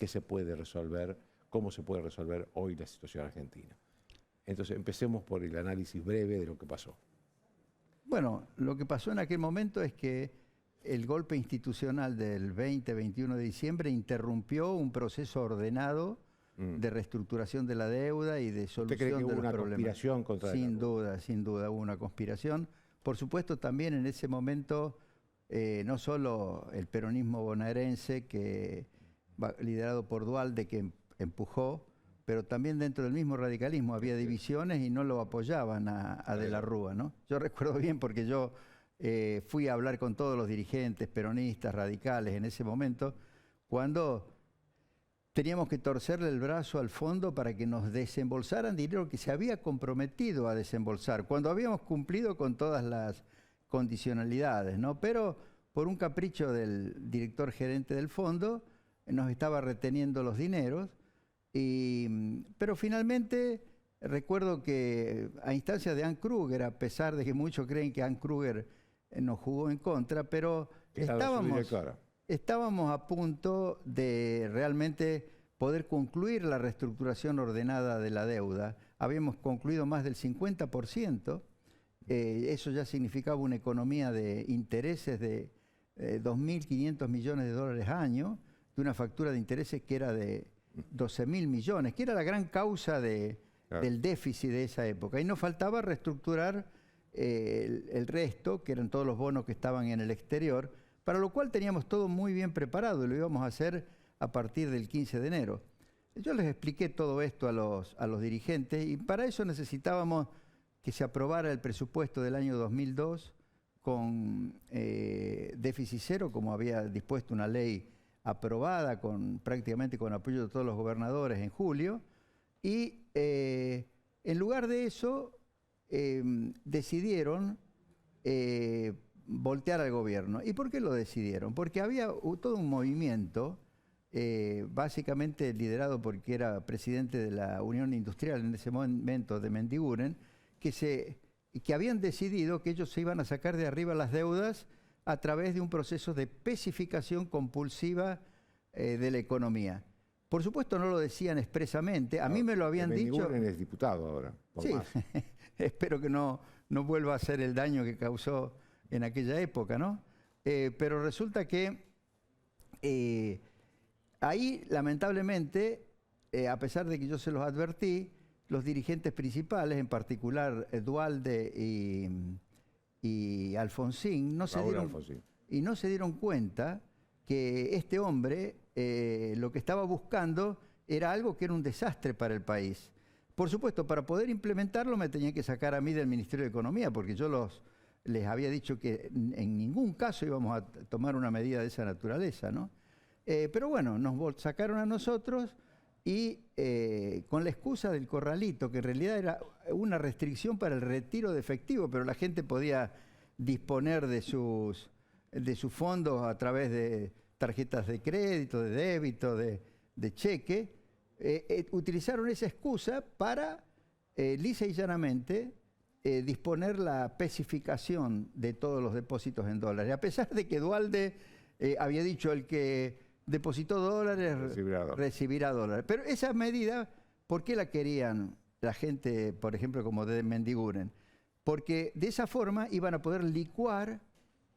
qué se puede resolver, cómo se puede resolver hoy la situación argentina. Entonces, empecemos por el análisis breve de lo que pasó. Bueno, lo que pasó en aquel momento es que el golpe institucional del 20-21 de diciembre interrumpió un proceso ordenado de reestructuración de la deuda y de solución de los problemas. ¿Usted cree que hubo una conspiración contra Sin duda hubo una conspiración. Por supuesto, también en ese momento, no solo el peronismo bonaerense, liderado por Duhalde, que empujó, pero también dentro del mismo radicalismo había divisiones y no lo apoyaban a De la Rúa, ¿no? Yo recuerdo bien porque yo fui a hablar con todos los dirigentes peronistas, radicales en ese momento, cuando teníamos que torcerle el brazo al fondo para que nos desembolsaran dinero que se había comprometido a desembolsar, cuando habíamos cumplido con todas las condicionalidades, ¿no? Pero por un capricho del director gerente del fondo, nos estaba reteniendo los dineros, pero finalmente recuerdo que a instancias de Ann Kruger, a pesar de que muchos creen que Ann Kruger nos jugó en contra, pero estábamos a punto de realmente poder concluir la reestructuración ordenada de la deuda. Habíamos concluido más del 50%. Eso ya significaba una economía de intereses de 2.500 millones de dólares al año, de una factura de intereses que era de 12.000 millones, que era la gran causa del déficit de esa época. Y nos faltaba reestructurar el resto, que eran todos los bonos que estaban en el exterior, para lo cual teníamos todo muy bien preparado y lo íbamos a hacer a partir del 15 de enero. Yo les expliqué todo esto a los dirigentes y para eso necesitábamos que se aprobara el presupuesto del año 2002 con déficit cero, como había dispuesto una ley aprobada prácticamente con apoyo de todos los gobernadores en julio, y en lugar de eso decidieron voltear al gobierno. ¿Y por qué lo decidieron? Porque había todo un movimiento, básicamente liderado por el que era presidente de la Unión Industrial en ese momento, de Mendiguren, que habían decidido que ellos se iban a sacar de arriba las deudas a través de un proceso de especificación compulsiva de la economía. Por supuesto no lo decían expresamente, a mí me lo habían dicho... Mendiguren es diputado ahora. Sí, espero que no vuelva a hacer el daño que causó en aquella época, ¿no? Pero resulta que ahí, lamentablemente, a pesar de que yo se los advertí, los dirigentes principales, en particular Duhalde y Alfonsín, no se dieron cuenta que este hombre lo que estaba buscando era algo que era un desastre para el país. Por supuesto, para poder implementarlo me tenían que sacar a mí del Ministerio de Economía, porque yo les había dicho que en ningún caso íbamos a tomar una medida de esa naturaleza, ¿no? Pero bueno, nos sacaron a nosotros y con la excusa del corralito, que en realidad era una restricción para el retiro de efectivo, pero la gente podía disponer de sus fondos a través de tarjetas de crédito, de débito, de cheque. Utilizaron esa excusa para, lisa y llanamente, disponer la especificación de todos los depósitos en dólares. A pesar de que Duhalde había dicho el que depositó dólares recibirá dólares. Pero esa medida, ¿por qué la querían la gente, por ejemplo, como de Mendiguren? Porque de esa forma iban a poder licuar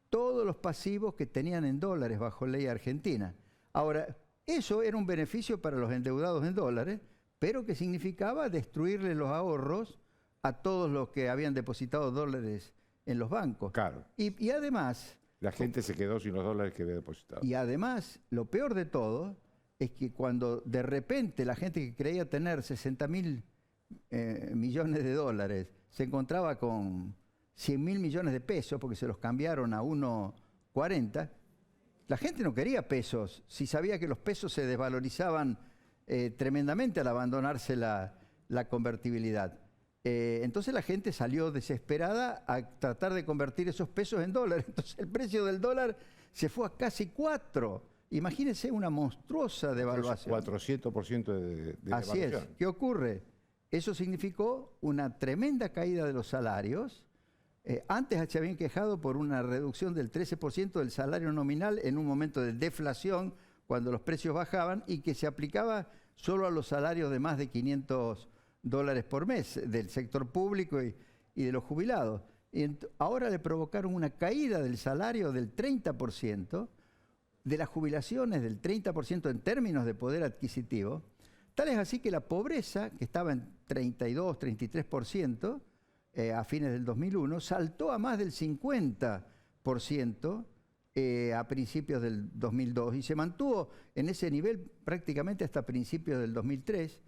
todos los pasivos que tenían en dólares bajo ley argentina. Ahora, eso era un beneficio para los endeudados en dólares, pero que significaba destruirle los ahorros a todos los que habían depositado dólares en los bancos. Claro. Y además... La gente se quedó sin los dólares que había depositado. Y además, lo peor de todo es que cuando de repente la gente que creía tener 60.000 millones de dólares se encontraba con 100.000 millones de pesos, porque se los cambiaron a 1.40, la gente no quería pesos, si sabía que los pesos se desvalorizaban tremendamente al abandonarse la convertibilidad. Entonces la gente salió desesperada a tratar de convertir esos pesos en dólares. Entonces el precio del dólar se fue a casi 4. Imagínense una monstruosa devaluación. 400% de Así devaluación. es. ¿Qué ocurre? Eso significó una tremenda caída de los salarios. Antes se habían quejado por una reducción del 13% del salario nominal en un momento de deflación, cuando los precios bajaban y que se aplicaba solo a los salarios de más de $500 por mes del sector público y de los jubilados. Y ahora le provocaron una caída del salario del 30%, de las jubilaciones del 30% en términos de poder adquisitivo. Tal es así que la pobreza, que estaba en 32, 33% a fines del 2001, saltó a más del 50% a principios del 2002 y se mantuvo en ese nivel prácticamente hasta principios del 2003.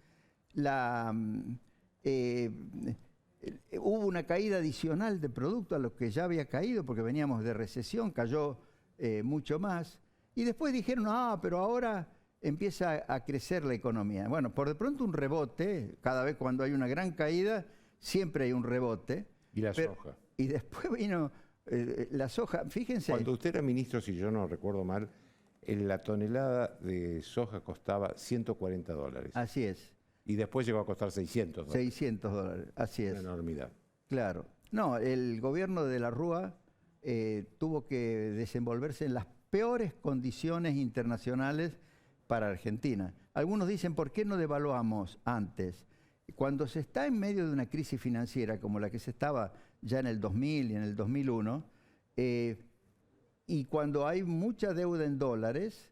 Hubo una caída adicional de producto a lo que ya había caído, porque veníamos de recesión, cayó mucho más. Y después dijeron, pero ahora empieza a crecer la economía. Bueno, por de pronto un rebote, cada vez cuando hay una gran caída, siempre hay un rebote. ¿Y la soja? Y después vino la soja, fíjense. Cuando usted era ministro, si yo no recuerdo mal, la tonelada de soja costaba $140. Así es. Y después llegó a costar $600. $600, así es. Una enormidad. Claro. No, el gobierno de la Rúa tuvo que desenvolverse en las peores condiciones internacionales para Argentina. Algunos dicen, ¿por qué no devaluamos antes? Cuando se está en medio de una crisis financiera como la que se estaba ya en el 2000 y en el 2001, y cuando hay mucha deuda en dólares,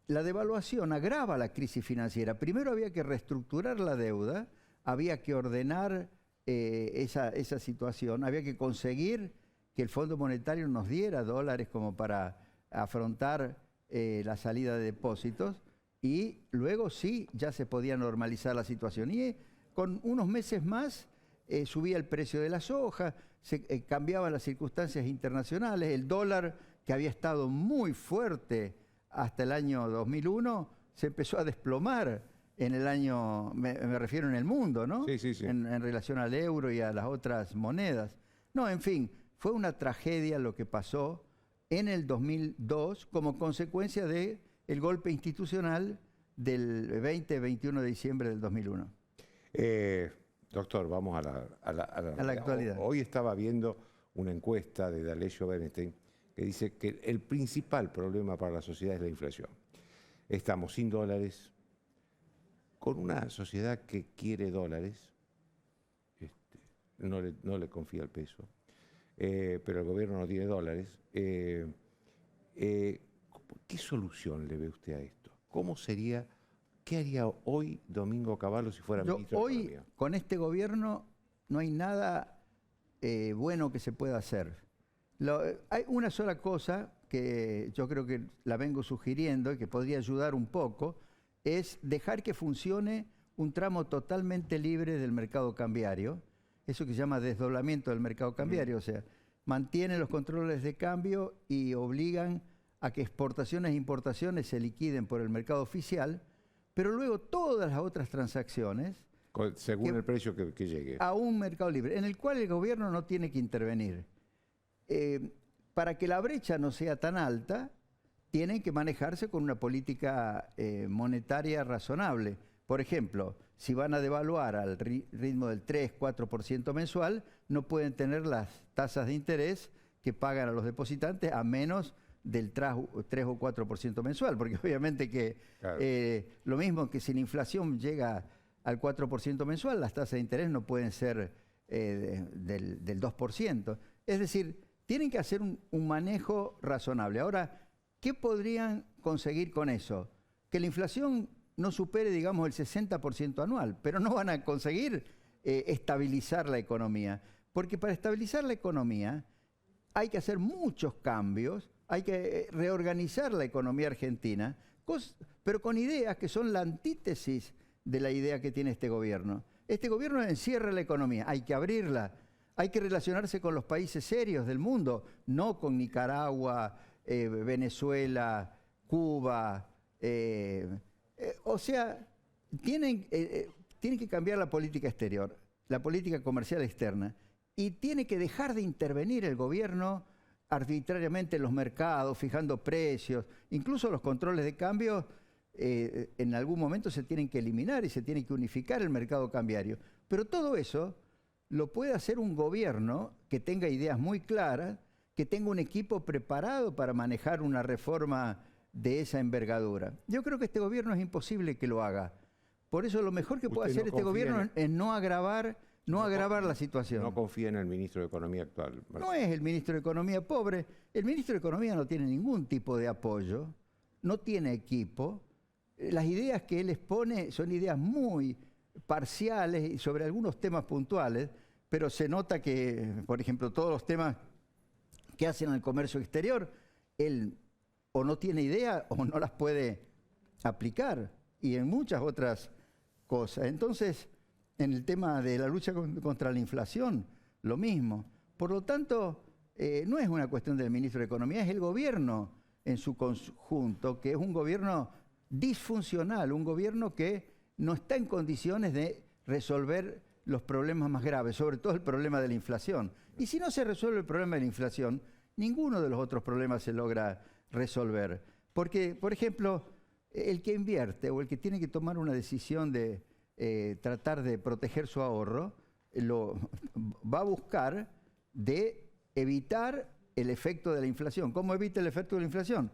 la devaluación agrava la crisis financiera. Primero había que reestructurar la deuda, había que ordenar esa situación, había que conseguir que el Fondo Monetario nos diera dólares como para afrontar la salida de depósitos, y luego sí ya se podía normalizar la situación. Y con unos meses más subía el precio de la soja, se cambiaban las circunstancias internacionales, el dólar, que había estado muy fuerte hasta el año 2001, se empezó a desplomar en el año, me refiero en el mundo, ¿no? Sí, sí, sí. En relación al euro y a las otras monedas. No, en fin, fue una tragedia lo que pasó en el 2002 como consecuencia del golpe institucional del 20-21 de diciembre del 2001. Doctor, vamos a la actualidad. Hoy estaba viendo una encuesta de D'Alessio Bernstein que dice que el principal problema para la sociedad es la inflación. Estamos sin dólares, con una sociedad que quiere dólares, no le confía el peso, pero el gobierno no tiene dólares. ¿Qué solución le ve usted a esto? ¿Cómo sería, qué haría hoy Domingo Cavallo si fuera ministro de Economía? Hoy, con este gobierno, no hay nada bueno que se pueda hacer. Hay una sola cosa que yo creo que la vengo sugiriendo y que podría ayudar un poco, es dejar que funcione un tramo totalmente libre del mercado cambiario, eso que se llama desdoblamiento del mercado cambiario, o sea, mantienen los controles de cambio y obligan a que exportaciones e importaciones se liquiden por el mercado oficial, pero luego todas las otras transacciones, según el precio que llegue, a un mercado libre, en el cual el gobierno no tiene que intervenir. Para que la brecha no sea tan alta, tienen que manejarse con una política monetaria razonable. Por ejemplo, si van a devaluar al ritmo del 3-4% mensual, no pueden tener las tasas de interés que pagan a los depositantes a menos del 3 o 4% mensual, porque obviamente que claro, lo mismo que si la inflación llega al 4% mensual, las tasas de interés no pueden ser del 2%. Es decir, tienen que hacer un manejo razonable. Ahora, ¿qué podrían conseguir con eso? Que la inflación no supere, digamos, el 60% anual, pero no van a conseguir estabilizar la economía, porque para estabilizar la economía hay que hacer muchos cambios, hay que reorganizar la economía argentina, pero con ideas que son la antítesis de la idea que tiene este gobierno. Este gobierno encierra la economía, hay que abrirla, hay que relacionarse con los países serios del mundo, no con Nicaragua, Venezuela, Cuba. O sea, tienen que cambiar la política exterior, la política comercial externa, y tiene que dejar de intervenir el gobierno arbitrariamente en los mercados, fijando precios, incluso los controles de cambio. En algún momento se tienen que eliminar y se tiene que unificar el mercado cambiario. Pero todo eso lo puede hacer un gobierno que tenga ideas muy claras, que tenga un equipo preparado para manejar una reforma de esa envergadura. Yo creo que este gobierno es imposible que lo haga. Por eso lo mejor que puede hacer este gobierno es no agravar la situación. No confía en el ministro de Economía actual. No es el ministro de Economía pobre. El ministro de Economía no tiene ningún tipo de apoyo, no tiene equipo. Las ideas que él expone son ideas muy parciales y sobre algunos temas puntuales, pero se nota que, por ejemplo, todos los temas que hacen al comercio exterior, él o no tiene idea o no las puede aplicar, y en muchas otras cosas. Entonces, en el tema de la lucha contra la inflación, lo mismo. Por lo tanto, no es una cuestión del ministro de Economía, es el gobierno en su conjunto, que es un gobierno disfuncional, un gobierno que no está en condiciones de resolver los problemas más graves, sobre todo el problema de la inflación. Y si no se resuelve el problema de la inflación, ninguno de los otros problemas se logra resolver. Porque, por ejemplo, el que invierte o el que tiene que tomar una decisión de tratar de proteger su ahorro, va a buscar de evitar el efecto de la inflación. ¿Cómo evita el efecto de la inflación?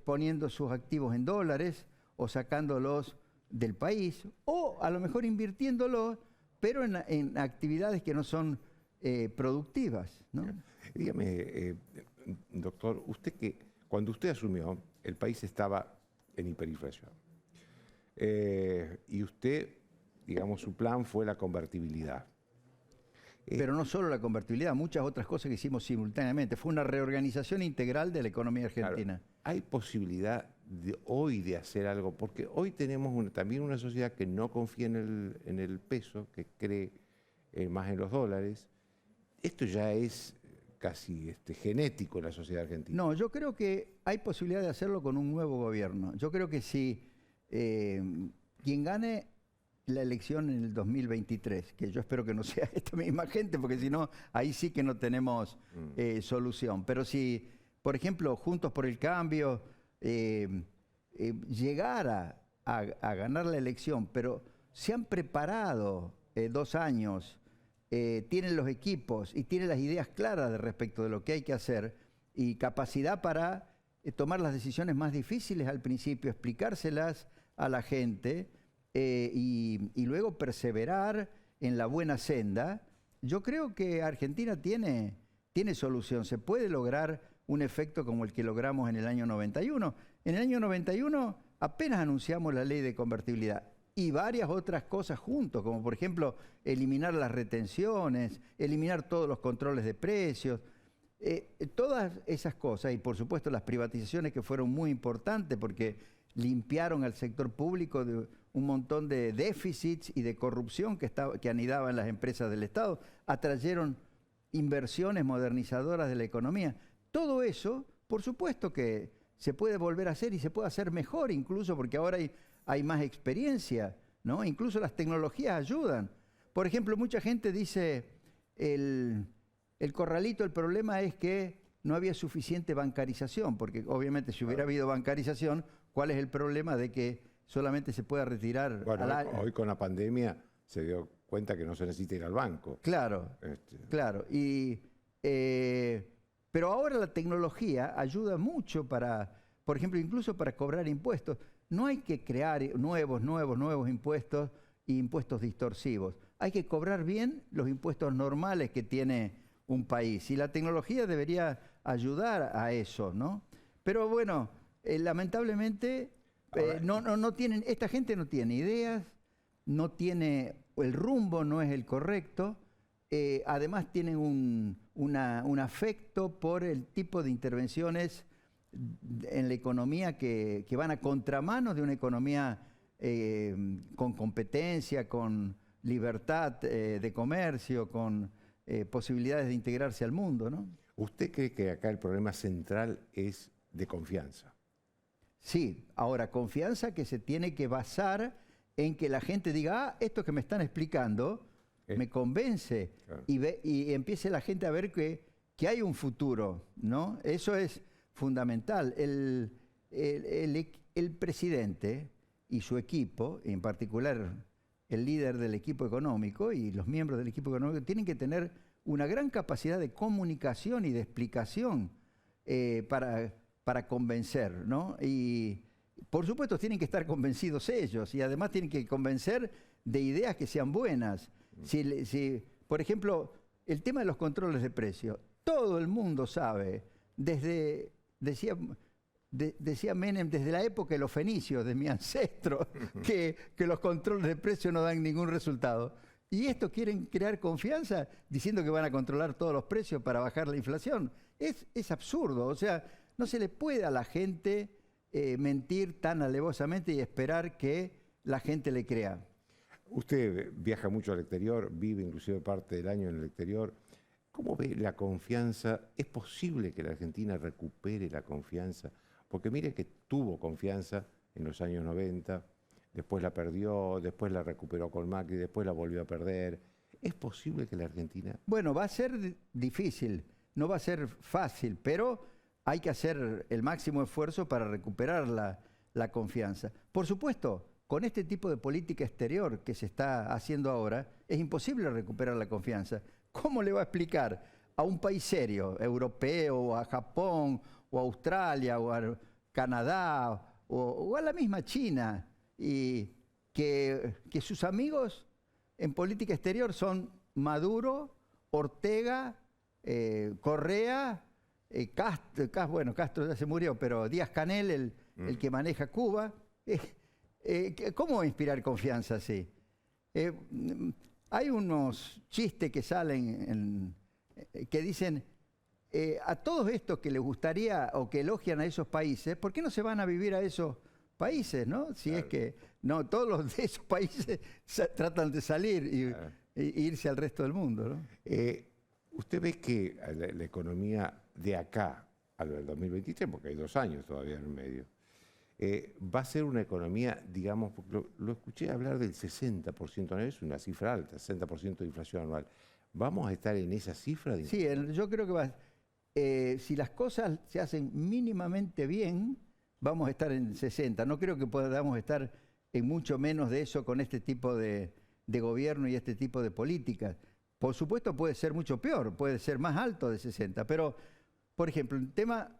Poniendo sus activos en dólares o sacándolos del país, o a lo mejor invirtiéndolos, pero en actividades que no son productivas, ¿no? Dígame, doctor, cuando usted asumió, el país estaba en hiperinflación. Y usted, digamos, su plan fue la convertibilidad. Pero no solo la convertibilidad, muchas otras cosas que hicimos simultáneamente. Fue una reorganización integral de la economía argentina. Claro, ¿hay posibilidad hoy de hacer algo? Porque hoy tenemos también una sociedad que no confía en el peso, que cree más en los dólares. Esto ya es casi genético en la sociedad argentina. No, yo creo que hay posibilidad de hacerlo con un nuevo gobierno. Yo creo que si quien gane la elección en el 2023, que yo espero que no sea esta misma gente, porque si no, ahí sí que no tenemos solución. Pero si, por ejemplo, Juntos por el Cambio llegara a ganar la elección, pero se han preparado 2 años, tienen los equipos y tienen las ideas claras respecto de lo que hay que hacer y capacidad para tomar las decisiones más difíciles al principio, explicárselas a la gente, y luego perseverar en la buena senda. Yo creo que Argentina tiene solución. Se puede lograr un efecto como el que logramos en el año 91. En el año 91 apenas anunciamos la ley de convertibilidad y varias otras cosas juntos, como por ejemplo eliminar las retenciones, eliminar todos los controles de precios, todas esas cosas, y por supuesto las privatizaciones, que fueron muy importantes porque limpiaron al sector público de un montón de déficits y de corrupción que anidaban en las empresas del Estado, atrayeron inversiones modernizadoras de la economía. Todo eso, por supuesto que se puede volver a hacer y se puede hacer mejor incluso, porque ahora hay más experiencia, ¿no? Incluso las tecnologías ayudan. Por ejemplo, mucha gente dice, el corralito, el problema es que no había suficiente bancarización, porque obviamente si hubiera habido bancarización, ¿cuál es el problema de que solamente se pueda retirar? Bueno, hoy con la pandemia se dio cuenta que no se necesita ir al banco. Claro, claro. Pero ahora la tecnología ayuda mucho para, por ejemplo, incluso para cobrar impuestos. No hay que crear nuevos impuestos e impuestos distorsivos. Hay que cobrar bien los impuestos normales que tiene un país. Y la tecnología debería ayudar a eso, ¿no? Pero bueno, lamentablemente no tienen, esta gente no tiene ideas, no tiene, el rumbo no es el correcto, además tienen un afecto por el tipo de intervenciones en la economía que van a contramano de una economía con competencia, con libertad de comercio, con posibilidades de integrarse al mundo, ¿no? ¿Usted cree que acá el problema central es de confianza? Sí, ahora, confianza que se tiene que basar en que la gente diga, esto que me están explicando me convence, claro. Y empiece la gente a ver que hay un futuro, ¿no? Eso es fundamental. El presidente y su equipo, en particular el líder del equipo económico y los miembros del equipo económico, tienen que tener una gran capacidad de comunicación y de explicación para para convencer, ¿no? Y por supuesto tienen que estar convencidos ellos y además tienen que convencer de ideas que sean buenas. Por ejemplo, el tema de los controles de precios. Todo el mundo sabe, decía Menem, desde la época de los fenicios, de mi ancestro, que los controles de precios no dan ningún resultado. Y esto quieren crear confianza diciendo que van a controlar todos los precios para bajar la inflación. Es absurdo, o sea, no se le puede a la gente mentir tan alevosamente y esperar que la gente le crea. Usted viaja mucho al exterior, vive inclusive parte del año en el exterior. ¿Cómo ve la confianza? ¿Es posible que la Argentina recupere la confianza? Porque mire que tuvo confianza en los años 90, después la perdió, después la recuperó con Macri, después la volvió a perder. ¿Es posible que la Argentina...? Bueno, va a ser difícil, no va a ser fácil, pero hay que hacer el máximo esfuerzo para recuperar la confianza. Por supuesto, con este tipo de política exterior que se está haciendo ahora, es imposible recuperar la confianza. ¿Cómo le va a explicar a un país serio, europeo, o a Japón, o a Australia, o a Canadá, o a la misma China, y que sus amigos en política exterior son Maduro, Ortega, Correa, Castro ya se murió, pero Díaz-Canel, el que maneja Cuba? ¿Cómo va a inspirar confianza así? Hay unos chistes que salen que dicen, a todos estos que les gustaría o que elogian a esos países, ¿por qué no se van a vivir a esos países, no? Si claro. Es que no, todos los de esos países tratan de salir e irse al resto del mundo, ¿no? ¿Usted ve que la economía de acá al 2023, porque hay 2 años todavía en el medio, va a ser una economía, digamos, lo escuché hablar del 60% anual, es una cifra alta, 60% de inflación anual. ¿Vamos a estar en esa cifra? Sí, yo creo que si las cosas se hacen mínimamente bien, vamos a estar en 60. No creo que podamos estar en mucho menos de eso con este tipo de gobierno y este tipo de políticas. Por supuesto puede ser mucho peor, puede ser más alto de 60, pero, por ejemplo, el tema...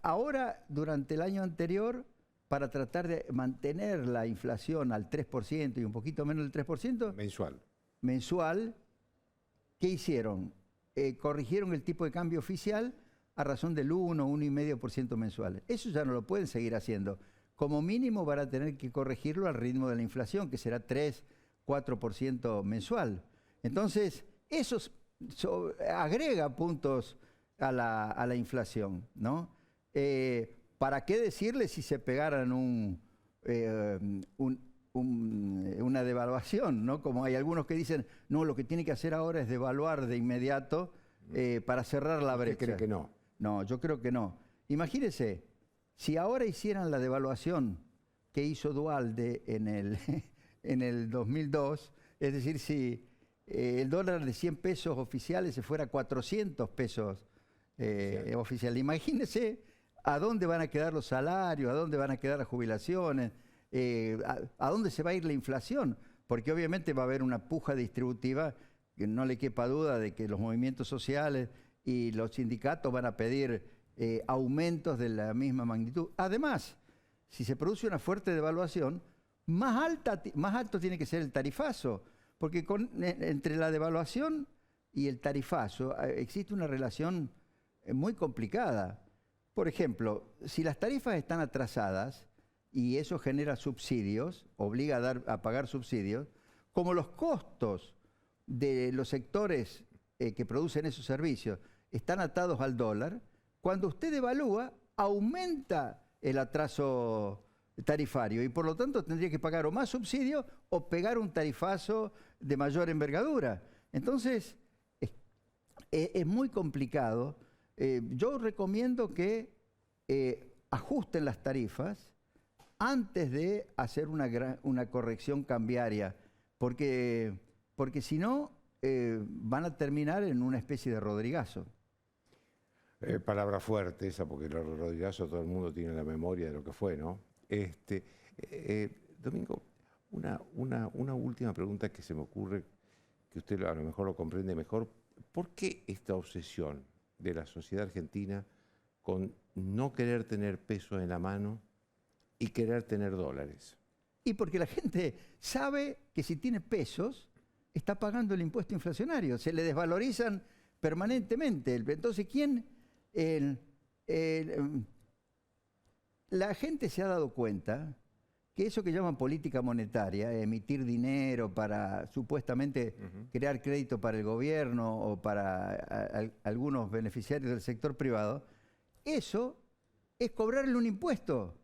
Ahora, durante el año anterior, para tratar de mantener la inflación al 3% y un poquito menos del 3%... Mensual, ¿qué hicieron? Corrigieron el tipo de cambio oficial a razón del 1,5% mensual. Eso ya no lo pueden seguir haciendo. Como mínimo van a tener que corregirlo al ritmo de la inflación, que será 3-4% mensual. Entonces, eso agrega puntos a la inflación, ¿no? ¿Para qué decirle si se pegaran una devaluación, ¿no? Como hay algunos que dicen, no, lo que tiene que hacer ahora es devaluar de inmediato para cerrar la brecha. ¿Usted cree que no? No, yo creo que no. Imagínense, si ahora hicieran la devaluación que hizo Duhalde en el 2002, es decir, si el dólar de 100 pesos oficiales se fuera a 400 pesos oficiales, imagínense a dónde van a quedar los salarios, a dónde van a quedar las jubilaciones, a dónde se va a ir la inflación, porque obviamente va a haber una puja distributiva, que no le quepa duda de que los movimientos sociales y los sindicatos van a pedir aumentos de la misma magnitud. Además, si se produce una fuerte devaluación, más alto tiene que ser el tarifazo, porque entre la devaluación y el tarifazo existe una relación muy complicada. Por ejemplo, si las tarifas están atrasadas y eso genera subsidios, obliga a pagar subsidios, como los costos de los sectores que producen esos servicios están atados al dólar, cuando usted devalúa, aumenta el atraso tarifario y por lo tanto tendría que pagar o más subsidios o pegar un tarifazo de mayor envergadura. Entonces, es muy complicado. Yo recomiendo que ajusten las tarifas antes de hacer una corrección cambiaria, porque si no, van a terminar en una especie de Rodrigazo. Palabra fuerte esa, porque el Rodrigazo todo el mundo tiene la memoria de lo que fue, ¿no? Domingo, una última pregunta que se me ocurre, que usted a lo mejor lo comprende mejor. ¿Por qué esta obsesión de la sociedad argentina con no querer tener pesos en la mano y querer tener dólares. Y porque la gente sabe que si tiene pesos, está pagando el impuesto inflacionario. Se le desvalorizan permanentemente. Entonces, la gente se ha dado cuenta que eso que llaman política monetaria, emitir dinero para supuestamente crear crédito para el gobierno o para algunos beneficiarios del sector privado, eso es cobrarle un impuesto.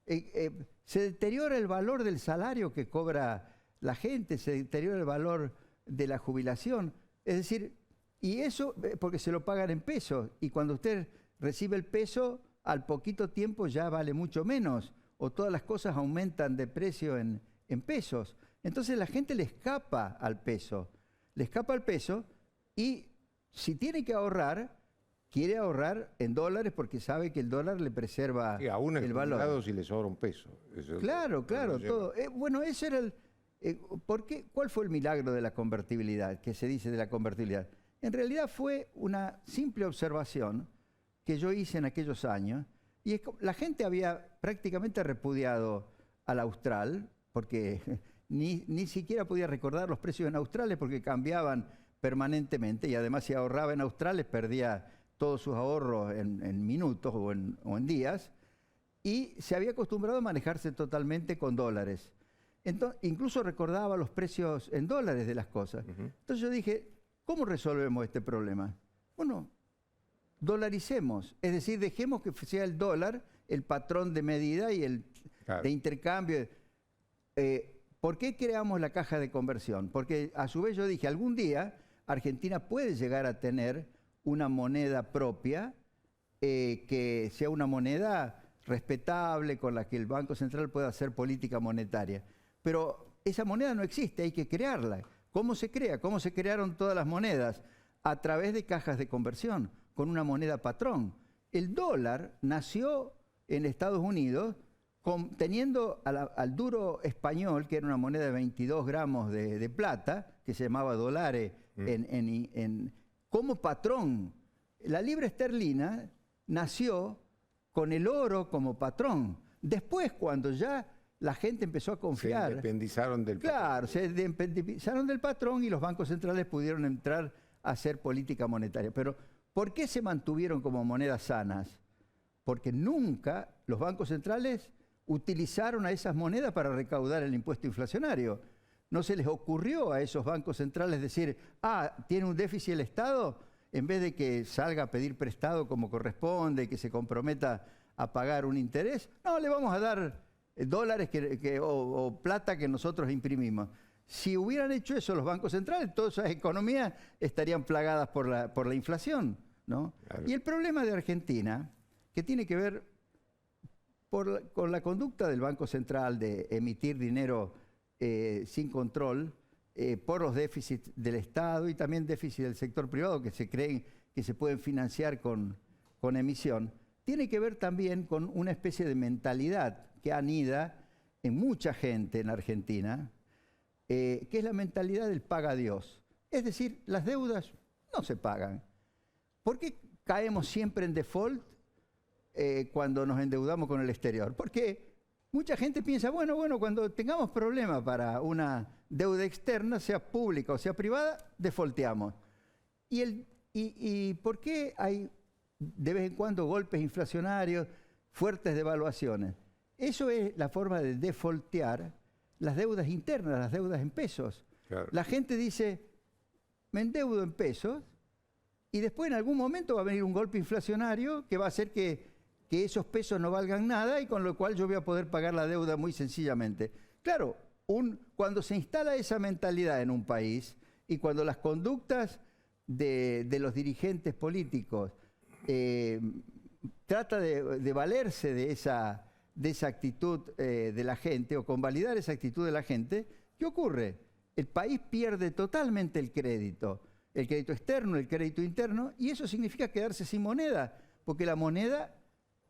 Se deteriora el valor del salario que cobra la gente, se deteriora el valor de la jubilación. Es decir, y eso porque se lo pagan en pesos. Y cuando usted recibe el peso, al poquito tiempo ya vale mucho menos. O todas las cosas aumentan de precio en pesos. Entonces la gente le escapa al peso. Le escapa al peso y si tiene que ahorrar, quiere ahorrar en dólares porque sabe que el dólar le preserva aún el valor. Si le sobra un peso. Eso Claro, todo. Bueno, ese era ¿cuál fue el milagro de la convertibilidad, que se dice de la convertibilidad? En realidad fue una simple observación que yo hice en aquellos años, y la gente había prácticamente repudiado al austral, porque ni siquiera podía recordar los precios en australes porque cambiaban permanentemente, y además si ahorraba en australes perdía todos sus ahorros en minutos o en días, y se había acostumbrado a manejarse totalmente con dólares. Entonces, incluso recordaba los precios en dólares de las cosas. Entonces yo dije, ¿cómo resolvemos este problema? Bueno, dolaricemos, es decir, dejemos que sea el dólar el patrón de medida y de intercambio. ¿Por qué creamos la caja de conversión? Porque a su vez yo dije, algún día Argentina puede llegar a tener una moneda propia, que sea una moneda respetable, con la que el Banco Central pueda hacer política monetaria. Pero esa moneda no existe, hay que crearla. ¿Cómo se crea? ¿Cómo se crearon todas las monedas? A través de cajas de conversión, con una moneda patrón. El dólar nació en Estados Unidos teniendo al duro español, que era una moneda de 22 gramos de plata, que se llamaba dólares, como patrón. La libra esterlina nació con el oro como patrón. Después, cuando ya la gente empezó a confiar... Se independizaron del patrón. Claro, se independizaron del patrón y los bancos centrales pudieron entrar a hacer política monetaria. Pero, ¿por qué se mantuvieron como monedas sanas? Porque nunca los bancos centrales utilizaron a esas monedas para recaudar el impuesto inflacionario. No se les ocurrió a esos bancos centrales decir, tiene un déficit el Estado, en vez de que salga a pedir prestado como corresponde, que se comprometa a pagar un interés, no, le vamos a dar dólares o plata que nosotros imprimimos. Si hubieran hecho eso los bancos centrales, todas esas economías estarían plagadas por la inflación, ¿no? Claro. Y el problema de Argentina, que tiene que ver con la conducta del Banco Central de emitir dinero sin control por los déficits del Estado y también déficits del sector privado que se creen que se pueden financiar con emisión, tiene que ver también con una especie de mentalidad que anida en mucha gente en Argentina, que es la mentalidad del paga Dios. Es decir, las deudas no se pagan. ¿Por qué caemos siempre en default cuando nos endeudamos con el exterior? Porque mucha gente piensa, bueno, cuando tengamos problemas para una deuda externa, sea pública o sea privada, defaulteamos. ¿Y por qué hay de vez en cuando golpes inflacionarios, fuertes devaluaciones? Eso es la forma de defaultear las deudas internas, las deudas en pesos. Claro. La gente dice, me endeudo en pesos y después en algún momento va a venir un golpe inflacionario que va a hacer que esos pesos no valgan nada y con lo cual yo voy a poder pagar la deuda muy sencillamente. Claro, cuando se instala esa mentalidad en un país y cuando las conductas de los dirigentes políticos trata de valerse de esa actitud de la gente o convalidar esa actitud de la gente, ¿qué ocurre? El país pierde totalmente el crédito externo, el crédito interno, y eso significa quedarse sin moneda, porque la moneda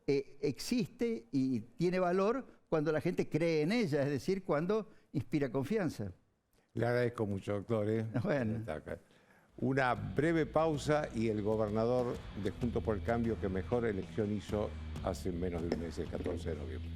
existe y tiene valor cuando la gente cree en ella, es decir, cuando inspira confianza. Le agradezco mucho, doctor. Bueno. Una breve pausa y el gobernador de Juntos por el Cambio que mejor elección hizo hace menos de un mes, el 14 de noviembre.